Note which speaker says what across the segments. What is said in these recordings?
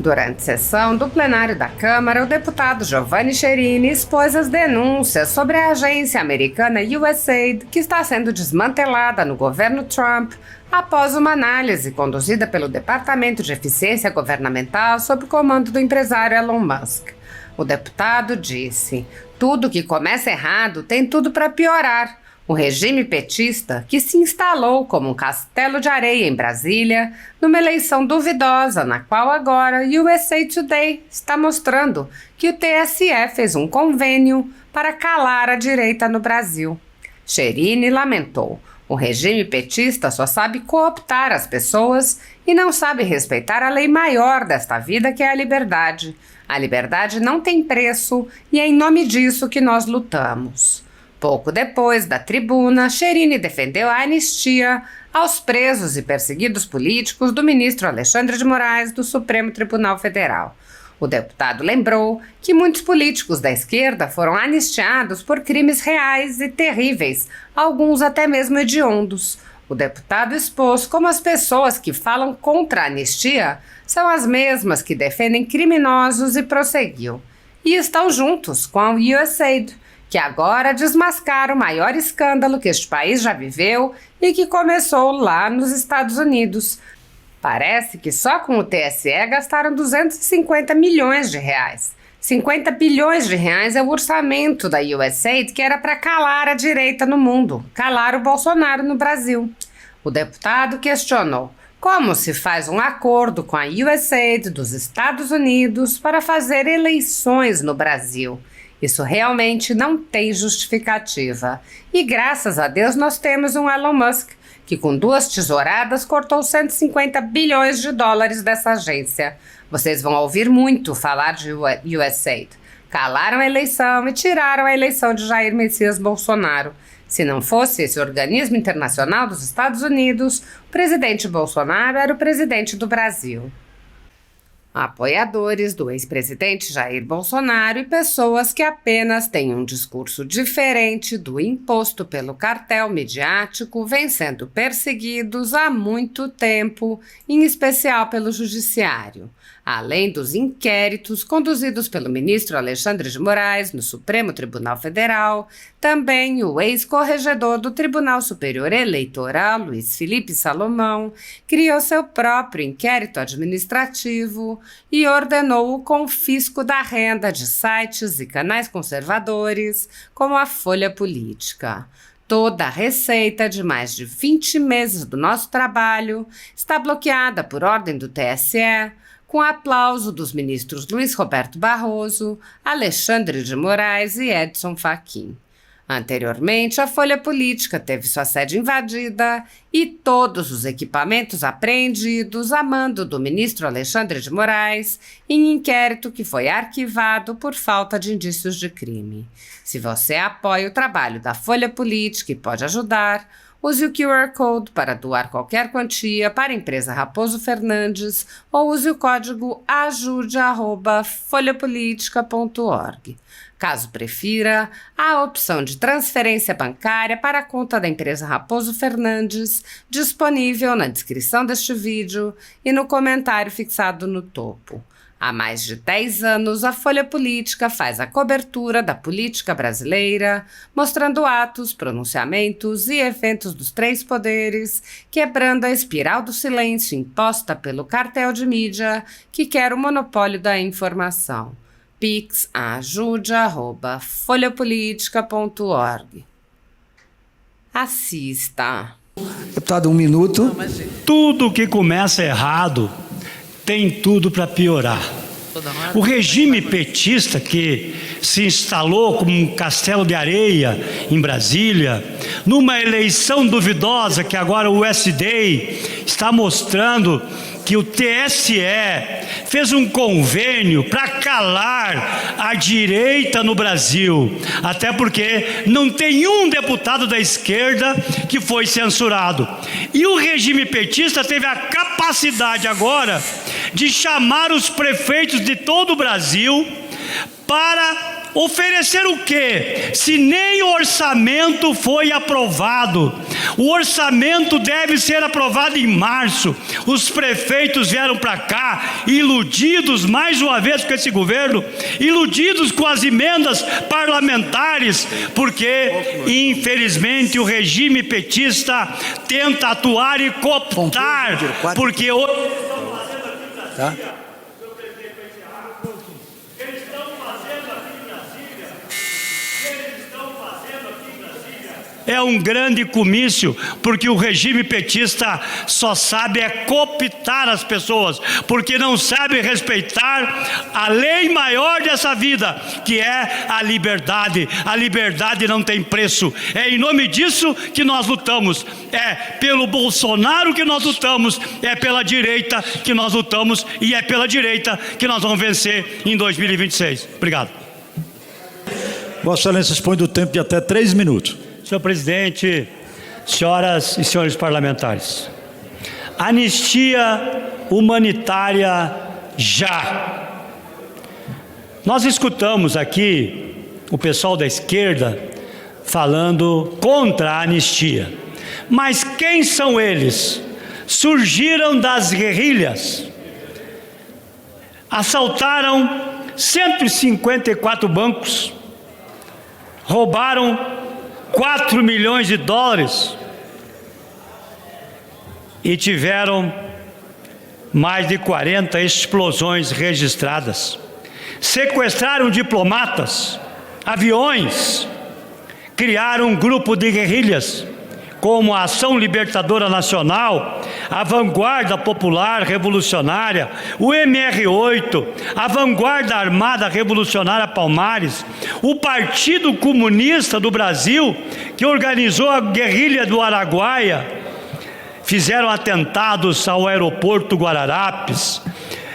Speaker 1: Durante sessão do plenário da Câmara, o deputado Giovanni Cherini expôs as denúncias sobre a agência americana USAID, que está sendo desmantelada no governo Trump, após uma análise conduzida pelo Departamento de Eficiência Governamental sob o comando do empresário Elon Musk. O deputado disse: "Tudo que começa errado tem tudo para piorar. O regime petista, que se instalou como um castelo de areia em Brasília, numa eleição duvidosa, na qual agora USA Today está mostrando que o TSE fez um convênio para calar a direita no Brasil." Cherini lamentou: "O regime petista só sabe cooptar as pessoas e não sabe respeitar a lei maior desta vida, que é a liberdade. A liberdade não tem preço e é em nome disso que nós lutamos." Pouco depois da tribuna, Cherini defendeu a anistia aos presos e perseguidos políticos do ministro Alexandre de Moraes do Supremo Tribunal Federal. O deputado lembrou que muitos políticos da esquerda foram anistiados por crimes reais e terríveis, alguns até mesmo hediondos. O deputado expôs como as pessoas que falam contra a anistia são as mesmas que defendem criminosos e prosseguiu: "E estão juntos com a USAID, que agora desmascara o maior escândalo que este país já viveu e que começou lá nos Estados Unidos. Parece que só com o TSE gastaram 250 milhões de reais. 50 bilhões de reais é o orçamento da USAID, que era para calar a direita no mundo, calar o Bolsonaro no Brasil." O deputado questionou: como se faz um acordo com a USAID dos Estados Unidos para fazer eleições no Brasil? Isso realmente não tem justificativa. E graças a Deus nós temos um Elon Musk, que com 2 tesouradas cortou 150 bilhões de dólares dessa agência. Vocês vão ouvir muito falar de USAID. Calaram a eleição e tiraram a eleição de Jair Messias Bolsonaro. Se não fosse esse organismo internacional dos Estados Unidos, o presidente Bolsonaro era o presidente do Brasil. Apoiadores do ex-presidente Jair Bolsonaro e pessoas que apenas têm um discurso diferente do imposto pelo cartel midiático vêm sendo perseguidos há muito tempo, em especial pelo Judiciário. Além dos inquéritos conduzidos pelo ministro Alexandre de Moraes no Supremo Tribunal Federal, também o ex-corregedor do Tribunal Superior Eleitoral, Luiz Felipe Salomão, criou seu próprio inquérito administrativo e ordenou o confisco da renda de sites e canais conservadores, como a Folha Política. Toda a receita de mais de 20 meses do nosso trabalho está bloqueada por ordem do TSE, com aplauso dos ministros Luiz Roberto Barroso, Alexandre de Moraes e Edson Fachin. Anteriormente, a Folha Política teve sua sede invadida e todos os equipamentos apreendidos a mando do ministro Alexandre de Moraes em inquérito que foi arquivado por falta de indícios de crime. Se você apoia o trabalho da Folha Política e pode ajudar, use o QR Code para doar qualquer quantia para a empresa Raposo Fernandes ou use o código ajude@folhapolitica.org. Caso prefira, há a opção de transferência bancária para a conta da empresa Raposo Fernandes, disponível na descrição deste vídeo e no comentário fixado no topo. Há mais de 10 anos, a Folha Política faz a cobertura da política brasileira, mostrando atos, pronunciamentos e eventos dos 3 poderes, quebrando a espiral do silêncio imposta pelo cartel de mídia que quer o monopólio da informação. Pix ajude@folhapolitica.org. Assista.
Speaker 2: Deputado, 1 minuto.
Speaker 3: Tudo que começa errado tem tudo para piorar. O regime petista, que se instalou como um castelo de areia em Brasília, numa eleição duvidosa que agora o USD está mostrando que o TSE fez um convênio para calar a direita no Brasil, até porque não tem um deputado da esquerda que foi censurado. E o regime petista teve a capacidade agora de chamar os prefeitos de todo o Brasil para oferecer o quê? Se nem o orçamento foi aprovado. O orçamento deve ser aprovado em março. Os prefeitos vieram para cá, iludidos mais uma vez com esse governo, iludidos com as emendas parlamentares, porque, infelizmente, o regime petista tenta atuar e cooptar, porque hoje
Speaker 2: Tá?
Speaker 3: é um grande comício, porque o regime petista só sabe cooptar as pessoas, porque não sabe respeitar a lei maior dessa vida, que é a liberdade. A liberdade não tem preço. É em nome disso que nós lutamos. É pelo Bolsonaro que nós lutamos, é pela direita que nós lutamos, e é pela direita que nós vamos vencer em 2026. Obrigado.
Speaker 4: Vossa Excelência dispõe do tempo de até 3 minutos.
Speaker 3: Senhor presidente, senhoras e senhores parlamentares, anistia humanitária já. Nós escutamos aqui o pessoal da esquerda falando contra a anistia. Mas quem são eles? Surgiram das guerrilhas, assaltaram 154 bancos, roubaram 4 milhões de dólares e tiveram mais de 40 explosões registradas. Sequestraram diplomatas, aviões, criaram um grupo de guerrilhas, como a Ação Libertadora Nacional, a Vanguarda Popular Revolucionária, o MR8, a Vanguarda Armada Revolucionária Palmares, o Partido Comunista do Brasil, que organizou a guerrilha do Araguaia, fizeram atentados ao aeroporto Guararapes,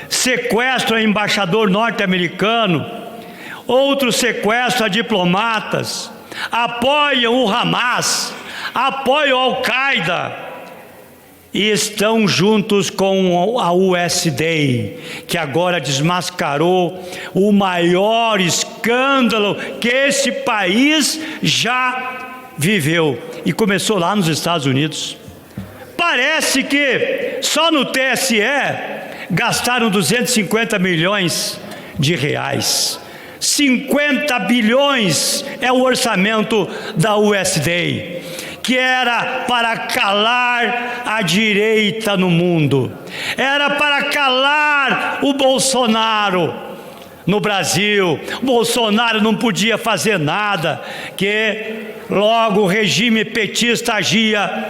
Speaker 3: sequestro a embaixador norte-americano, outro sequestro a diplomatas, apoiam o Hamas, apoiam a Al-Qaeda e estão juntos com a USD, que agora desmascarou o maior escândalo que esse país já viveu, e começou lá nos Estados Unidos. Parece que só no TSE gastaram 250 milhões de reais. 50 bilhões é o orçamento da USD, que era para calar a direita no mundo, era para calar o Bolsonaro no Brasil. O Bolsonaro não podia fazer nada, que logo o regime petista agia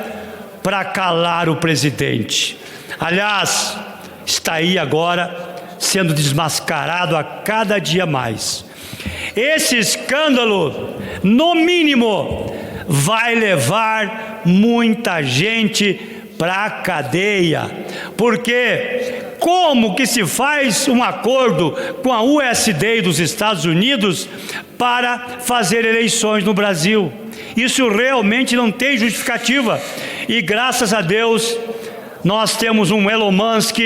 Speaker 3: para calar o presidente. Aliás, está aí agora sendo desmascarado a cada dia mais. Esse escândalo, no mínimo, vai levar muita gente para a cadeia, porque como que se faz um acordo com a USD dos Estados Unidos para fazer eleições no Brasil? Isso realmente não tem justificativa, e graças a Deus nós temos um Elon Musk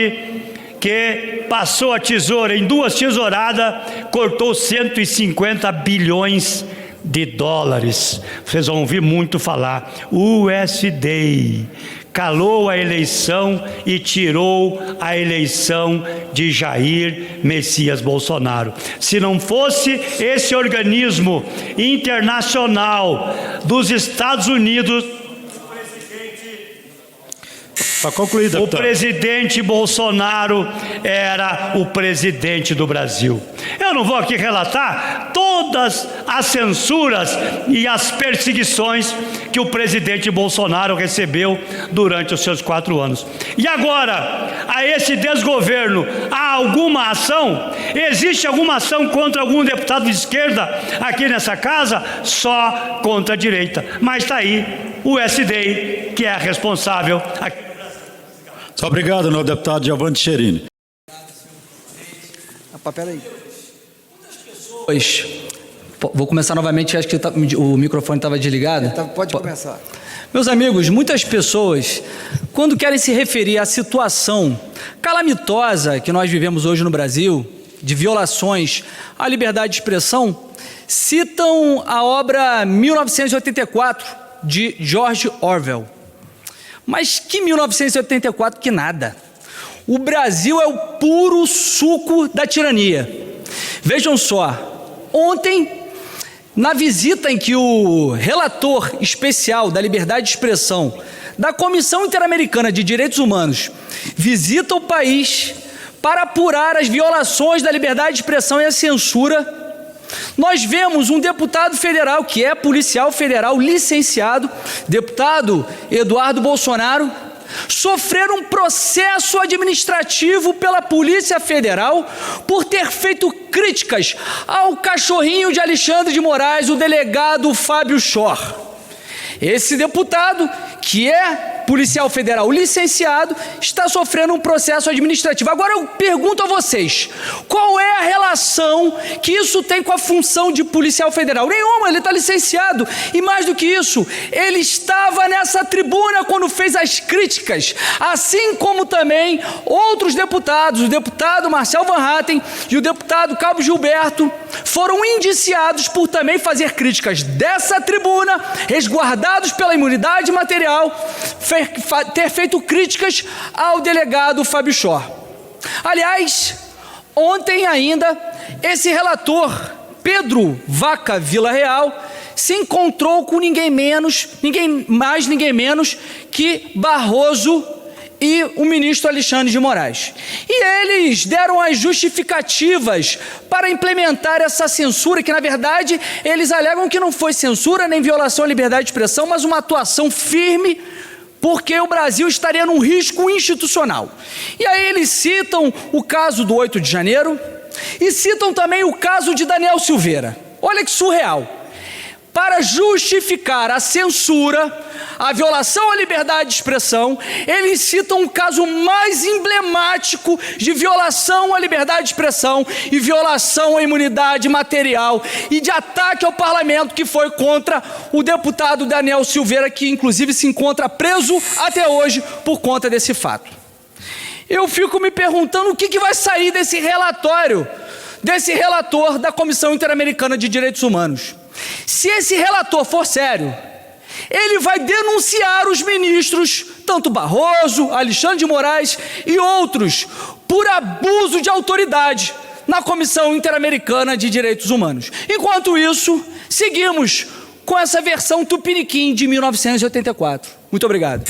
Speaker 3: que passou a tesoura em 2 tesouradas, cortou 150 bilhões de dólares. Vocês vão ouvir muito falar. USD calou a eleição e tirou a eleição de Jair Messias Bolsonaro. Se não fosse esse organismo internacional dos Estados Unidos,
Speaker 4: Para concluir, deputado.
Speaker 3: o presidente Bolsonaro era o presidente do Brasil. Eu não vou aqui relatar todas as censuras e as perseguições que o presidente Bolsonaro recebeu durante os seus 4 anos. E agora, a esse desgoverno, há alguma ação? Existe alguma ação contra algum deputado de esquerda aqui nessa casa? Só contra a direita. Mas está aí o USD, que é a responsável.
Speaker 4: Obrigado, nobre deputado Giovanni Cherini.
Speaker 2: Peraí.
Speaker 5: Vou começar novamente, acho que o microfone estava desligado.
Speaker 2: Pode começar.
Speaker 5: Meus amigos, muitas pessoas, quando querem se referir à situação calamitosa que nós vivemos hoje no Brasil, de violações à liberdade de expressão, citam a obra 1984, de George Orwell. Mas que 1984 que nada. O Brasil é o puro suco da tirania. Vejam só, ontem, na visita em que o relator especial da liberdade de expressão da Comissão Interamericana de Direitos Humanos visita o país para apurar as violações da liberdade de expressão e a censura, nós vemos um deputado federal, que é policial federal licenciado, deputado Eduardo Bolsonaro, sofrer um processo administrativo pela Polícia Federal por ter feito críticas ao cachorrinho de Alexandre de Moraes, o delegado Fábio Chor. Esse deputado, que é policial federal licenciado, está sofrendo um processo administrativo. Agora eu pergunto a vocês, qual é a relação que isso tem com a função de policial federal? Nenhuma, ele está licenciado. E mais do que isso, ele estava nessa tribuna quando fez as críticas, assim como também outros deputados, o deputado Marcel Van Hatten e o deputado Cabo Gilberto, foram indiciados por também fazer críticas dessa tribuna, resguardados pela imunidade material, ter feito críticas ao delegado Fábio Chor. Aliás, ontem ainda, esse relator, Pedro Vaca Villarreal, se encontrou com ninguém menos que Barroso e o ministro Alexandre de Moraes. E eles deram as justificativas para implementar essa censura, que na verdade eles alegam que não foi censura nem violação à liberdade de expressão, mas uma atuação firme, porque o Brasil estaria num risco institucional. E aí eles citam o caso do 8 de janeiro e citam também o caso de Daniel Silveira. Olha que surreal. Para justificar a censura, a violação à liberdade de expressão, eles citam um caso mais emblemático de violação à liberdade de expressão e violação à imunidade material e de ataque ao parlamento, que foi contra o deputado Daniel Silveira, que inclusive se encontra preso até hoje por conta desse fato. Eu fico me perguntando o que vai sair desse relatório, desse relator da Comissão Interamericana de Direitos Humanos. Se esse relator for sério, ele vai denunciar os ministros, tanto Barroso, Alexandre de Moraes e outros, por abuso de autoridade na Comissão Interamericana de Direitos Humanos. Enquanto isso, seguimos com essa versão tupiniquim de 1984. Muito obrigado.